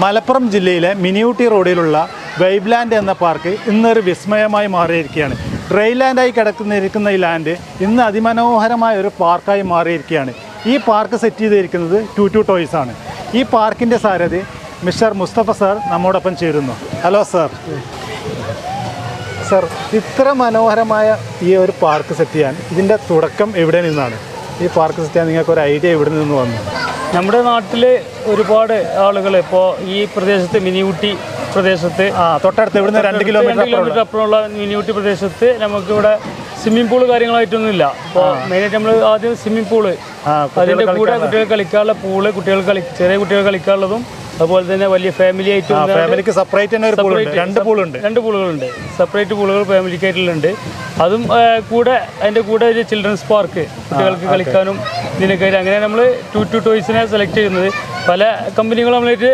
മലപ്പുറം ജില്ലയിലെ മിനിയൂട്ടി റോഡിലുള്ള vibe land എന്ന പാർക്ക് ഇന്നൊരു വിസ്മയമായി മാറിയിരിക്കുകയാണ്. ഡ്രൈ ലാൻഡായി കിടക്കുന്ന ഈ ലാൻഡ് ഇന്ന് അതിമനോഹരമായ ഒരു പാർക്കായി മാറിയിരിക്കുകയാണ്. ഈ പാർക്ക് സെറ്റ് ചെയ്തിരിക്കുന്നത് ടു ടോയ്സ് ആണ്. ഈ പാർക്കിൻ്റെ സാരഥി മിസ്റ്റർ മുസ്തഫ സാർ നമ്മോടൊപ്പം ചേരുന്നു. Hello sir. സാർ, ഇത്ര മനോഹരമായ ഈ ഒരു പാർക്ക് സെറ്റ് ചെയ്യാൻ ഇതിൻ്റെ തുടക്കം എവിടെ നിന്നാണ്? ഈ പാർക്ക് സെറ്റ് ചെയ്യാൻ നിങ്ങൾക്ക് ഒരു ഐഡിയ എവിടെ നിന്ന് വന്നു? നമ്മുടെ നാട്ടിൽ ഒരുപാട് ആളുകൾ ഇപ്പോൾ ഈ പ്രദേശത്ത് മിനിയൂട്ടി പ്രദേശത്ത് തൊട്ടടുത്ത് ഇവിടുന്ന് 2 കിലോമീറ്റർ അപ്പുറമുള്ള മിനിയൂട്ടി പ്രദേശത്ത് നമുക്കിവിടെ സ്വിമ്മിംഗ് പൂള് കാര്യങ്ങളായിട്ടൊന്നുമില്ല. അപ്പോൾ മെയിനായിട്ട് നമ്മൾ ആദ്യം സ്വിമ്മിംഗ് പൂള്, അതിൻ്റെ കൂടെ കുട്ടികൾ കളിക്കാനുള്ള പൂള്, ചെറിയ കുട്ടികൾ കളിക്കാനുള്ളതും, അതുപോലെ തന്നെ വലിയ ഫാമിലി ആയിട്ടും ഫാമിലിക്ക് സെപ്പറേറ്റ് തന്നെ രണ്ട് പൂളുകളുണ്ട്. സെപ്പറേറ്റ് പൂളുകൾ ഫാമിലിക്കായിട്ടുള്ളുണ്ട്. അതും കൂടെ അതിൻ്റെ കൂടെ ഒരു ചിൽഡ്രൻസ് പാർക്ക്, കുട്ടികൾക്ക് കളിക്കാനും ഇതിനൊക്കെ. അങ്ങനെ നമ്മൾ ടു ടോയ്സിനെ സെലക്ട് ചെയ്യുന്നത്. പല കമ്പനികളും നമ്മളായിട്ട്